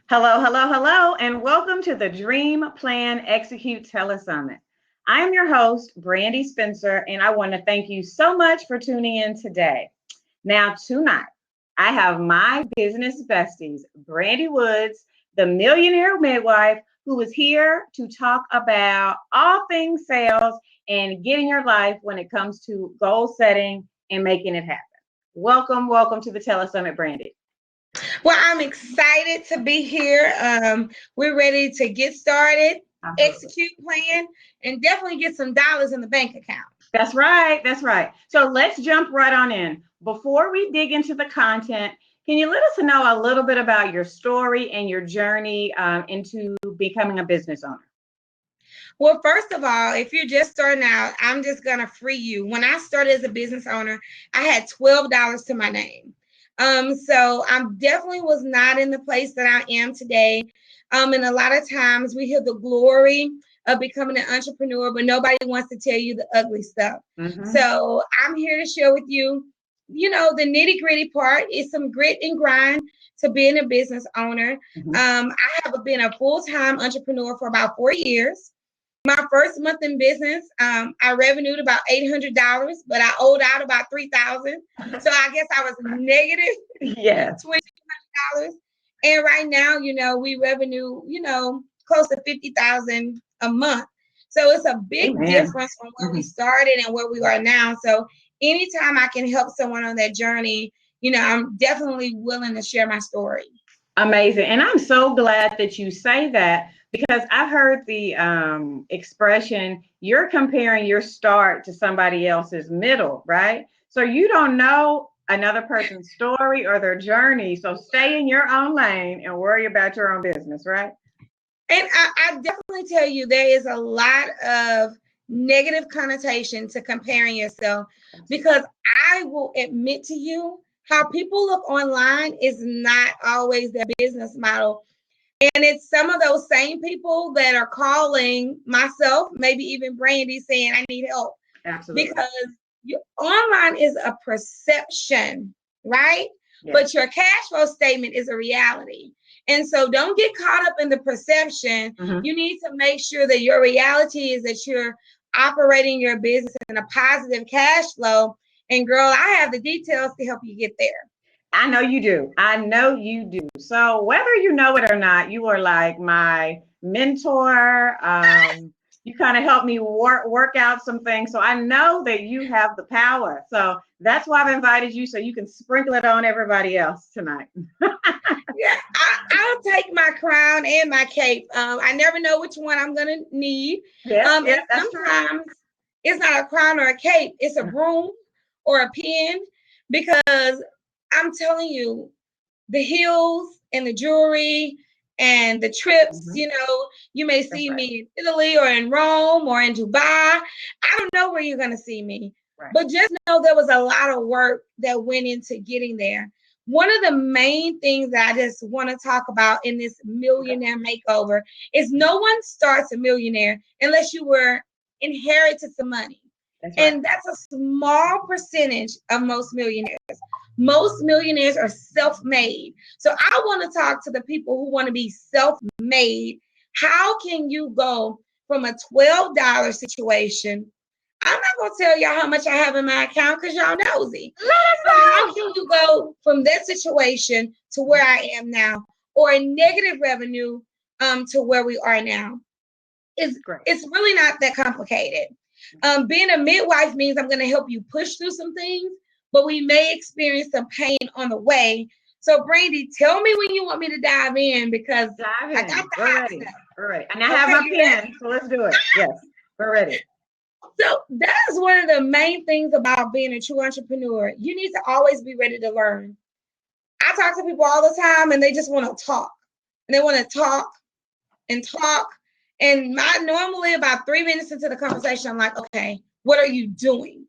Hello, hello, hello, and welcome to the Dream Plan Execute Telesummit. I am your host, Brandy Spencer, and I want to thank you so much for tuning in today. Now, tonight, I have my business besties, Brandy Woods, the Millionaire Midwife, who is here to talk about all things sales and getting your life when it comes to goal setting and making it happen. Welcome, welcome to the Telesummit, Brandy. Well, I'm excited to be here. We're ready to get started, Absolutely. execute plan, and definitely get some dollars in the bank account. That's right. That's right. So let's jump right on in. Before we dig into the content, can you let us know a little bit about your story and your journey into becoming a business owner? Well, first of all, if you're just starting out, I'm just going to free you. When I started as a business owner, I had $12 to my name. So I definitely was not in the place that I am today. And a lot of times we hear the glory of becoming an entrepreneur, but nobody wants to tell you the ugly stuff. Mm-hmm. So I'm here to share with you, the nitty gritty part is some grit and grind to being a business owner. Mm-hmm. I have been a full-time entrepreneur for about 4 years. My first month in business, I revenued about $800, but I owed out about $3,000. So I guess I was negative Yes. $2,200. And right now, we revenue, close to $50,000 a month. So it's a big Amen. difference from where we started and where we are now. So anytime I can help someone on that journey, I'm definitely willing to share my story. Amazing. And I'm so glad that you say that because I've heard the expression, you're comparing your start to somebody else's middle, right? So you don't know another person's story or their journey. So stay in your own lane and worry about your own business, right? And I definitely tell you, there is a lot of negative connotation to comparing yourself because I will admit to you how people look online is not always their business model. And it's some of those same people that are calling myself, maybe even Brandy, saying, I need help. Absolutely. Because online is a perception, right? Yes. But your cash flow statement is a reality. And so don't get caught up in the perception. Mm-hmm. You need to make sure that your reality is that you're operating your business in a positive cash flow. And girl, I have the details to help you get there. I know you do. I know you do. So whether you know it or not, you are like my mentor. You kind of help me work out some things. So I know that you have the power. So that's why I've invited you so you can sprinkle it on everybody else tonight. Yeah, I'll take my crown and my cape. I never know which one I'm gonna need. Yes, And that's true. sometimes it's not a crown or a cape; it's a broom or a pen. Because I'm telling you, the heels and the jewelry and the trips, Mm-hmm. you may see me in Italy or in Rome or in Dubai. I don't know where you're gonna see me, but just know there was a lot of work that went into getting there. One of the main things that I just want to talk about in this millionaire makeover is no one starts a millionaire unless you were inherited some money. And that's a small percentage of most millionaires. Most millionaires are self-made. So I want to talk to the people who want to be self-made. How can you go from a $12 situation? I'm not going to tell y'all how much I have in my account because y'all nosy. But how can you go from that situation to where I am now, or a negative revenue to where we are now? It's really not that complicated. Being a midwife means I'm going to help you push through some things, but we may experience some pain on the way. So, Brandy, tell me when you want me to dive in because I got the hot stuff. We're ready. And I have my pen, so let's do it. Yes, we're ready. So that's one of the main things about being a true entrepreneur. You need to always be ready to learn. I talk to people all the time and they just want to talk. And they want to talk and talk. And normally about 3 minutes into the conversation, I'm like, okay, what are you doing?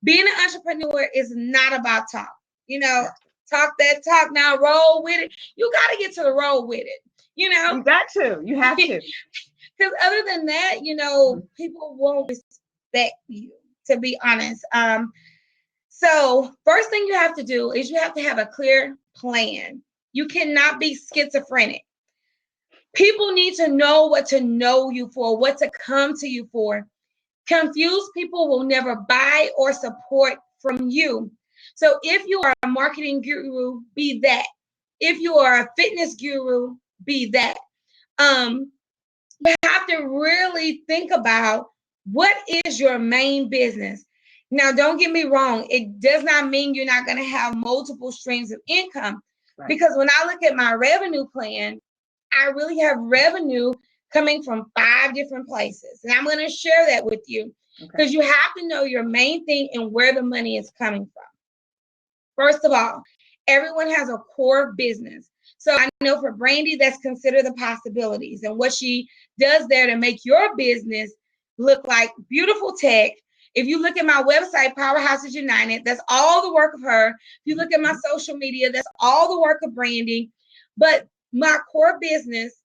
Being an entrepreneur is not about talk. Talk that talk, now roll with it. You got to get to the roll with it. You got to. You have to. Because other than that, people won't respect you, to be honest. So first thing you have to do is you have to have a clear plan. You cannot be schizophrenic. People need to know what to know you for, what to come to you for. Confused people will never buy or support from you. So if you are a marketing guru, be that. If you are a fitness guru, be that. You have to really think about what is your main business. Now, don't get me wrong. It does not mean you're not going to have multiple streams of income. Right. Because when I look at my revenue plan, I really have revenue coming from 5 different places. And I'm going to share that with you because you have to know your main thing and where the money is coming from. First of all, everyone has a core business. So I know for Brandy, that's Consider the Possibilities, and what she does there to make your business look like beautiful tech. If you look at my website, Powerhouses United, that's all the work of her. If you look at my social media, that's all the work of Brandy. But my core business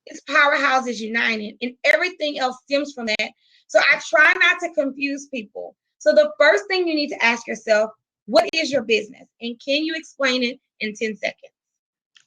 is Powerhouses United, and everything else stems from that. So I try not to confuse people. So the first thing you need to ask yourself, what is your business? And can you explain it in 10 seconds?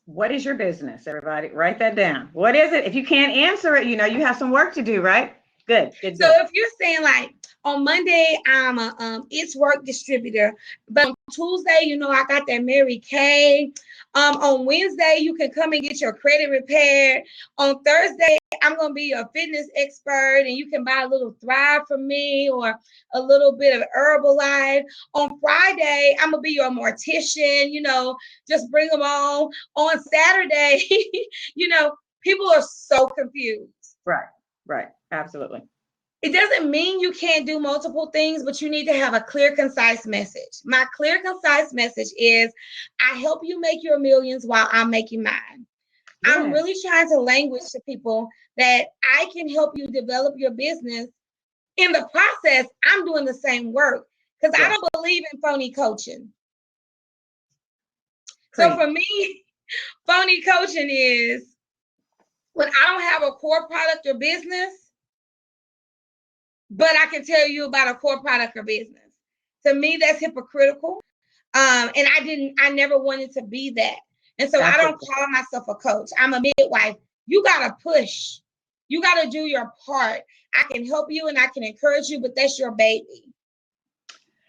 What is your business, everybody? Write that down. What is it? If you can't answer it, you know, you have some work to do, right? Good. So if you're saying like, on Monday, I'm a It's Work distributor, but on Tuesday, you know, I got that Mary Kay. On Wednesday, you can come and get your credit repaired. On Thursday, I'm going to be your fitness expert, and you can buy a little Thrive from me or a little bit of Herbalife. On Friday, I'm going to be your mortician, you know, just bring them on. On Saturday, you know, people are so confused. Right. Absolutely. It doesn't mean you can't do multiple things, but you need to have a clear, concise message. My clear, concise message is, I help you make your millions while I'm making mine. Yeah. I'm really trying to language to people that I can help you develop your business. In the process, I'm doing the same work because I don't believe in phony coaching. So for me, phony coaching is when I don't have a core product or business, but I can tell you about a core product or business. To me, that's hypocritical. And I never wanted to be that. And so I don't call myself a coach. I'm a midwife. You got to push. You got to do your part. I can help you and I can encourage you, but that's your baby.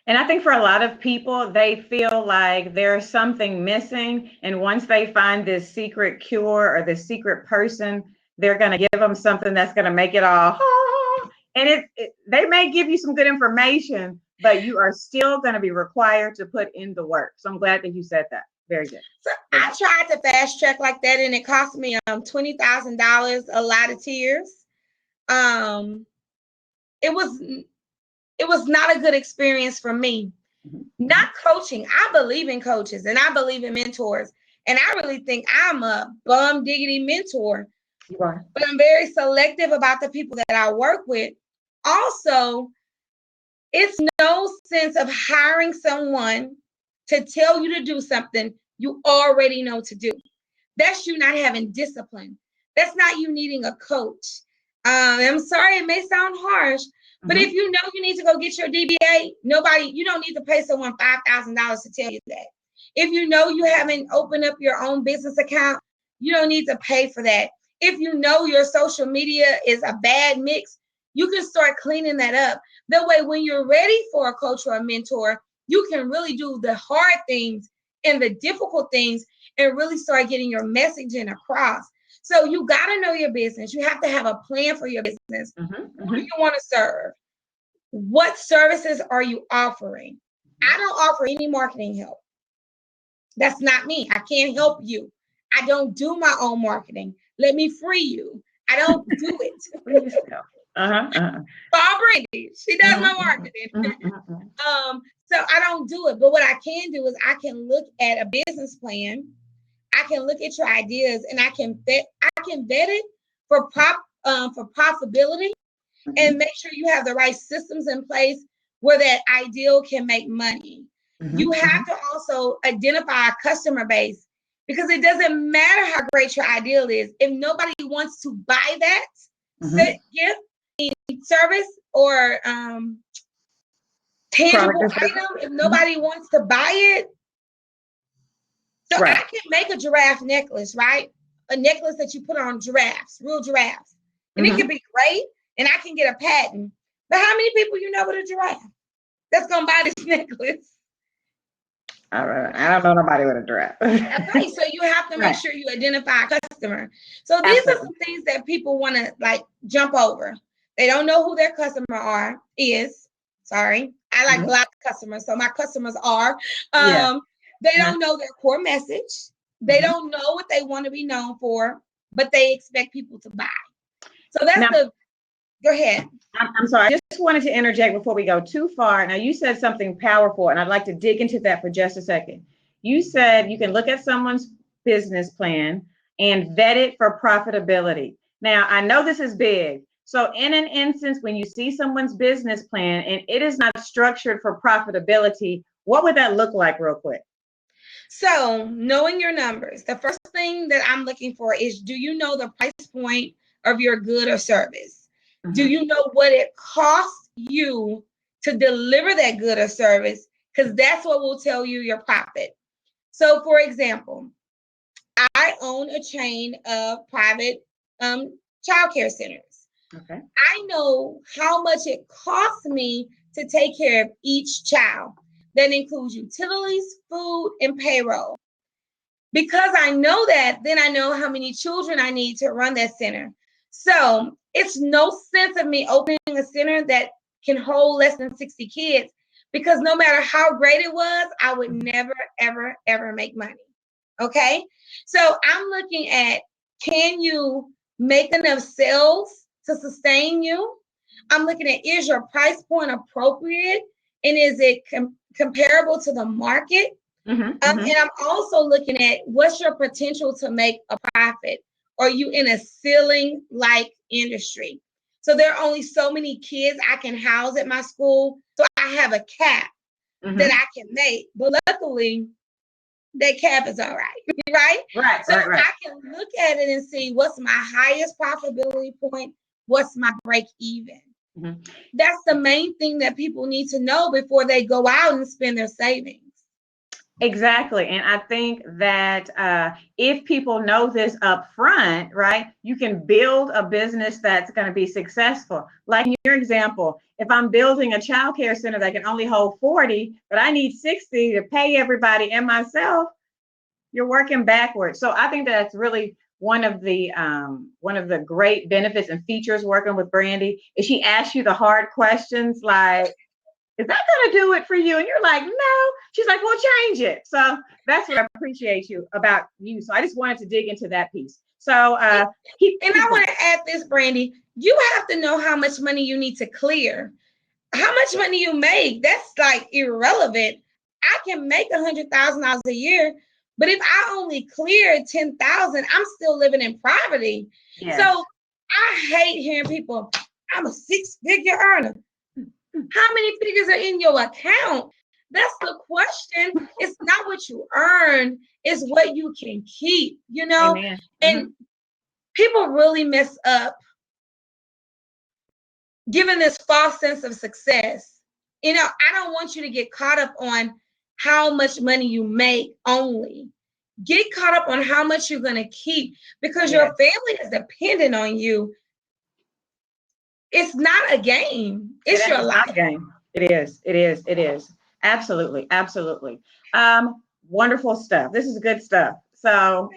And I think for a lot of people, they feel like there's something missing. And once they find this secret cure or this secret person, they're going to give them something that's going to make it all. And they may give you some good information, but you are still going to be required to put in the work. So I'm glad that you said that. Very good. So I tried to fast track like that, and it cost me $20,000, a lot of tears. It was not a good experience for me. Mm-hmm. Not coaching. I believe in coaches and I believe in mentors. And I really think I'm a bum diggity mentor. You are. But I'm very selective about the people that I work with. Also, it's no sense of hiring someone to tell you to do something you already know to do. That's you not having discipline. That's not you needing a coach. I'm sorry, it may sound harsh, but if you know you need to go get your DBA, you don't need to pay someone $5,000 to tell you that. If you know you haven't opened up your own business account, you don't need to pay for that. If you know your social media is a bad mix, you can start cleaning that up. That way, when you're ready for a coach or a mentor, you can really do the hard things and the difficult things and really start getting your messaging across. So you got to know your business. You have to have a plan for your business. Who do you want to serve? What services are you offering? I don't offer any marketing help. That's not me. I can't help you. I don't do my own marketing. Let me free you. I don't do it. Bob Brandy, she does my marketing. So I don't do it. But what I can do is I can look at a business plan. I can look at your ideas and I can vet it for profitability and make sure you have the right systems in place where that ideal can make money. You have to also identify a customer base because it doesn't matter how great your ideal is. If nobody wants to buy that gift, service, or tangible item, if nobody wants to buy it, so I can make a giraffe necklace, right? a necklace that you put on giraffes, real giraffes. And it could be great, and I can get a patent. But how many people you know with a giraffe that's going to buy this necklace? All right. I don't know nobody with a giraffe. Okay, so you have to make sure you identify a customer. So these are some things that people want to like jump over. They don't know who their customer is. Sorry. I like black customers. So my customers are. They don't know their core message. They don't know what they want to be known for, but they expect people to buy. So that's go ahead. I'm sorry. I just wanted to interject before we go too far. Now, you said something powerful, and I'd like to dig into that for just a second. You said you can look at someone's business plan and vet it for profitability. Now, I know this is big. So in an instance, when you see someone's business plan and it is not structured for profitability, what would that look like real quick? So knowing your numbers, the first thing that I'm looking for is, do you know the price point of your good or service? Do you know what it costs you to deliver that good or service? Because that's what will tell you your profit. So, for example, I own a chain of private childcare centers. Okay. I know how much it costs me to take care of each child. That includes utilities, food, and payroll. Because I know that, then I know how many children I need to run that center. So it's no sense of me opening a center that can hold less than 60 kids, because no matter how great it was, I would never, ever, ever make money. Okay. So I'm looking at, can you make enough sales to sustain you? I'm looking at, is your price point appropriate? And is it comparable to the market? And I'm also looking at, what's your potential to make a profit? Are you in a ceiling-like industry? So there are only so many kids I can house at my school. So I have a cap that I can make. But luckily, that cap is all right, right? So I can look at it and see, what's my highest profitability point? What's my break even? That's the main thing that people need to know before they go out and spend their savings. Exactly. And I think that if people know this up front, right, you can build a business that's going to be successful. Like in your example, if I'm building a childcare center that can only hold 40, but I need 60 to pay everybody and myself, you're working backwards. So I think that's really one of the great benefits and features working with Brandy is she asks you the hard questions like, is that going to do it for you? And you're like, no. She's like, well, change it. So that's what I appreciate about you. So I just wanted to dig into that piece. So, and I want to add this, Brandy, you have to know how much money you need to clear. How much money you make, that's like irrelevant. I can make $100,000 a year, but if I only clear 10,000, I'm still living in poverty. Yes. So I hate hearing people, I'm a 6-figure earner. How many figures are in your account? That's the question. It's not what you earn, it's what you can keep, you know? Amen. And people really mess up giving this false sense of success. You know, I don't want you to get caught up on how much money you make only. Get caught up on how much you're going to keep, because your family is dependent on you. It's not a game. It's your life. Not a game. It is. Absolutely. Wonderful stuff. This is good stuff. So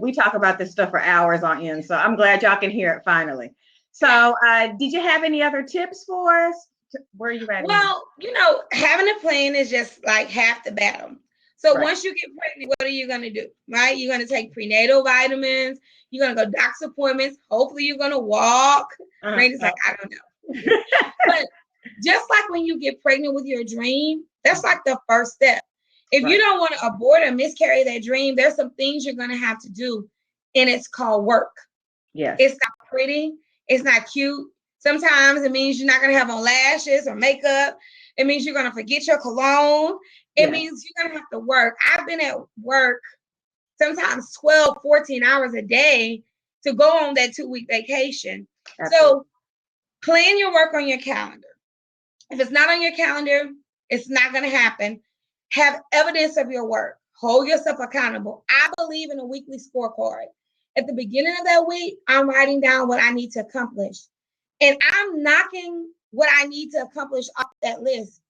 we talk about this stuff for hours on end. So I'm glad y'all can hear it finally. So did you have any other tips for us? Where are you at? Well, you know, having a plan is just like half the battle. So once you get pregnant, what are you going to do? Right? You're going to take prenatal vitamins. You're going to go doctor's appointments. Hopefully you're going to walk. Brandy's like, I don't know. But just like when you get pregnant with your dream, that's like the first step. If you don't want to abort or miscarry that dream, there's some things you're going to have to do. And it's called work. Yes. It's not pretty. It's not cute. Sometimes it means you're not going to have on lashes or makeup. It means you're going to forget your cologne. It means you're going to have to work. I've been at work sometimes 12, 14 hours a day to go on that 2-week vacation. Absolutely. So plan your work on your calendar. If it's not on your calendar, it's not going to happen. Have evidence of your work. Hold yourself accountable. I believe in a weekly scorecard. At the beginning of that week, I'm writing down what I need to accomplish. And I'm knocking what I need to accomplish off that list.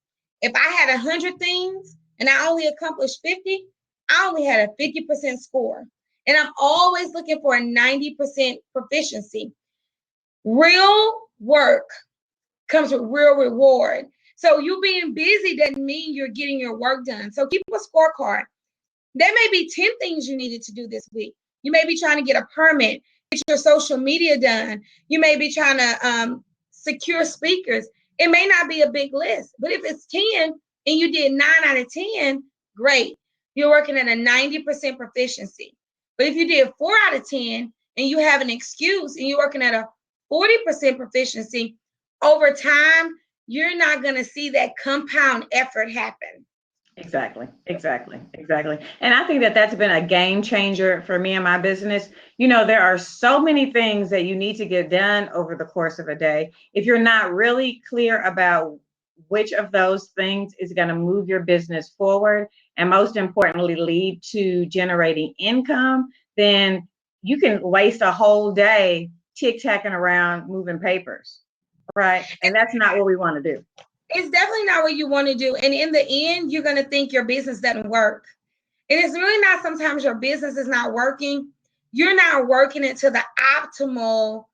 If I had 100 things and I only accomplished 50, I only had a 50% score. And I'm always looking for a 90% proficiency. Real work comes with real reward. So you being busy doesn't mean you're getting your work done. So keep a scorecard. There may be 10 things you needed to do this week. You may be trying to get a permit, get your social media done. You may be trying to secure speakers. It may not be a big list, but if it's 10 and you did 9 out of 10, great. You're working at a 90% proficiency. But if you did 4 out of 10 and you have an excuse and you're working at a 40% proficiency, over time, you're not going to see that compound effort happen. Exactly. And I think that that's been a game changer for me and my business. There are so many things that you need to get done over the course of a day. If you're not really clear about which of those things is going to move your business forward and most importantly lead to generating income, then you can waste a whole day tic-tacking around moving papers, right? And that's not what we want to do. It's definitely not what you want to do. And in the end, you're going to think your business doesn't work. And it's really not sometimes your business is not working. You're not working it to the optimal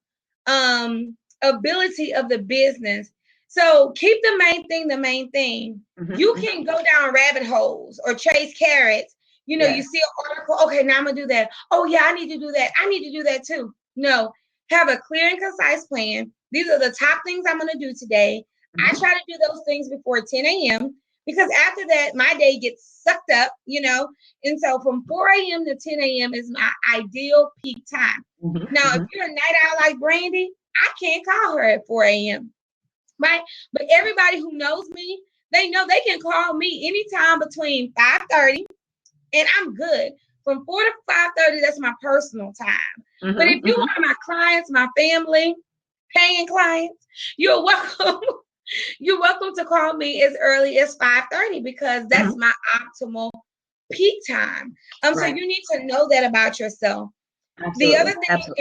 ability of the business. So keep the main thing the main thing. Mm-hmm. You can go down rabbit holes or chase carrots. You see an article. Okay, now I'm going to do that. Oh, yeah, I need to do that. I need to do that too. No, have a clear and concise plan. These are the top things I'm going to do today. I try to do those things before 10 a.m. because after that, my day gets sucked up, And so from 4 a.m. to 10 a.m. is my ideal peak time. Mm-hmm. Now, if you're a night owl like Brandy, I can't call her at 4 a.m., right? But everybody who knows me, they know they can call me anytime between 5:30 and I'm good. From 4 to 5:30, that's my personal time. Mm-hmm, but if you're one of my clients, my family, paying clients, you're welcome. You're welcome to call me as early as 5:30 because that's my optimal peak time. Right. So you need to know that about yourself. Absolutely. The other thing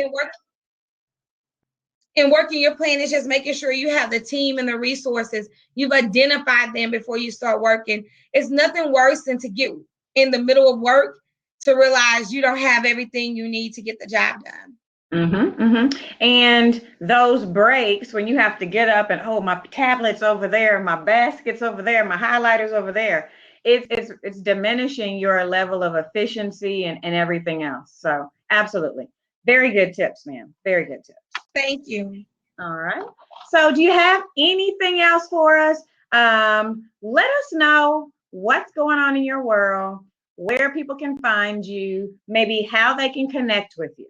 in working your plan is just making sure you have the team and the resources. You've identified them before you start working. It's nothing worse than to get in the middle of work to realize you don't have everything you need to get the job done. Mm-hmm, mm-hmm. And those breaks when you have to get up and my tablet's over there, my basket's over there, my highlighter's over there. It's diminishing your level of efficiency and everything else. So absolutely. Very good tips, ma'am. Very good tips. Thank you. All right. So do you have anything else for us? Let us know what's going on in your world, where people can find you, maybe how they can connect with you.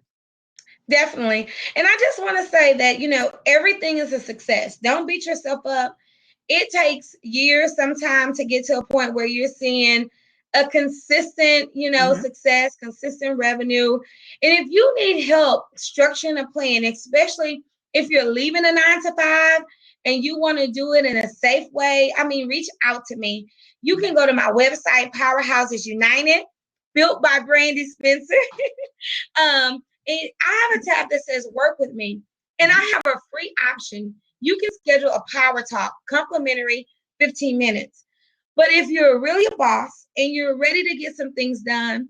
Definitely. And I just want to say that, everything is a success. Don't beat yourself up. It takes years sometimes to get to a point where you're seeing a consistent, success, consistent revenue. And if you need help structuring a plan, especially if you're leaving a 9-to-5 and you want to do it in a safe way, reach out to me. You can go to my website, Powerhouses United, built by Brandy Spencer. And I have a tab that says work with me, and I have a free option. You can schedule a power talk, complimentary, 15 minutes. But if you're really a boss and you're ready to get some things done,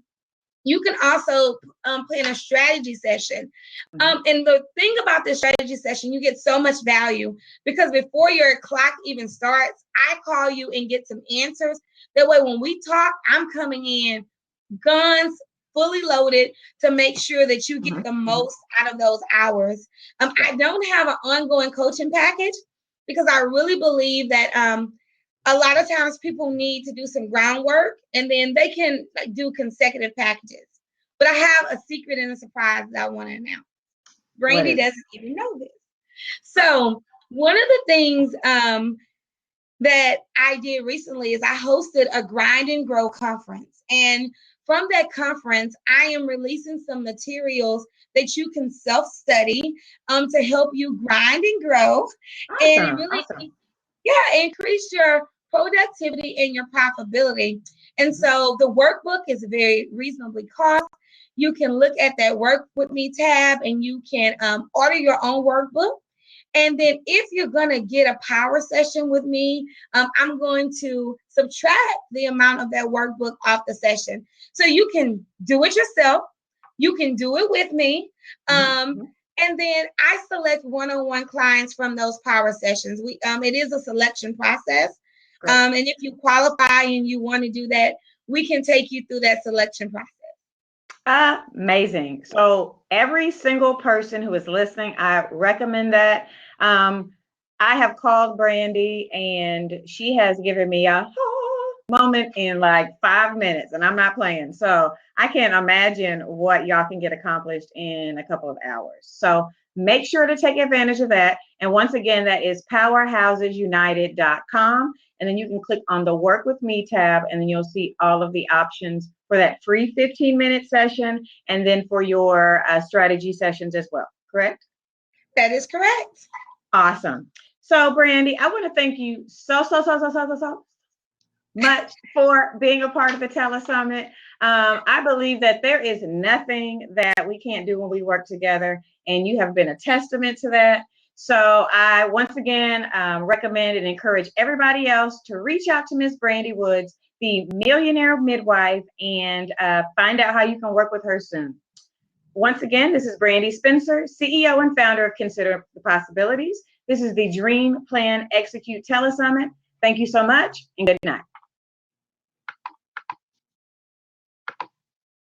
you can also plan a strategy session. And the thing about this strategy session, you get so much value because before your clock even starts, I call you and get some answers. That way, when we talk, I'm coming in guns fully loaded to make sure that you get the most out of those hours. I don't have an ongoing coaching package because I really believe that a lot of times people need to do some groundwork and then they can do consecutive packages. But I have a secret and a surprise that I want to announce. Brandy doesn't even know this. So one of the things that I did recently is I hosted a Grind and Grow conference. And from that conference, I am releasing some materials that you can self-study to help you grind and grow. Awesome, and really, increase your productivity and your profitability. And so the workbook is very reasonably cost. you can look at that Work With Me tab and you can order your own workbook. And then if you're going to get a power session with me, I'm going to subtract the amount of that workbook off the session. So you can do it yourself. You can do it with me. And then I select one-on-one clients from those power sessions. It is a selection process. And if you qualify and you want to do that, we can take you through that selection process. Amazing. So every single person who is listening, I recommend that. I have called Brandy and she has given me a moment in like 5 minutes, and I'm not playing. So I can't imagine what y'all can get accomplished in a couple of hours. So make sure to take advantage of that. And once again, that is powerhousesunited.com. And then you can click on the Work With Me tab, and then you'll see all of the options for that free 15-minute session, and then for your strategy sessions as well. Correct? That is correct. Awesome. So Brandy, I want to thank you so much for being a part of the Telesummit. I believe that there is nothing that we can't do when we work together, and you have been a testament to that. So I once again recommend and encourage everybody else to reach out to Miss Brandy Woods, the Millionaire Midwife, and find out how you can work with her soon. Once again, this is Brandy Spencer, CEO and founder of Consider the Possibilities. This is the Dream Plan Execute Telesummit. Thank you so much, and good night.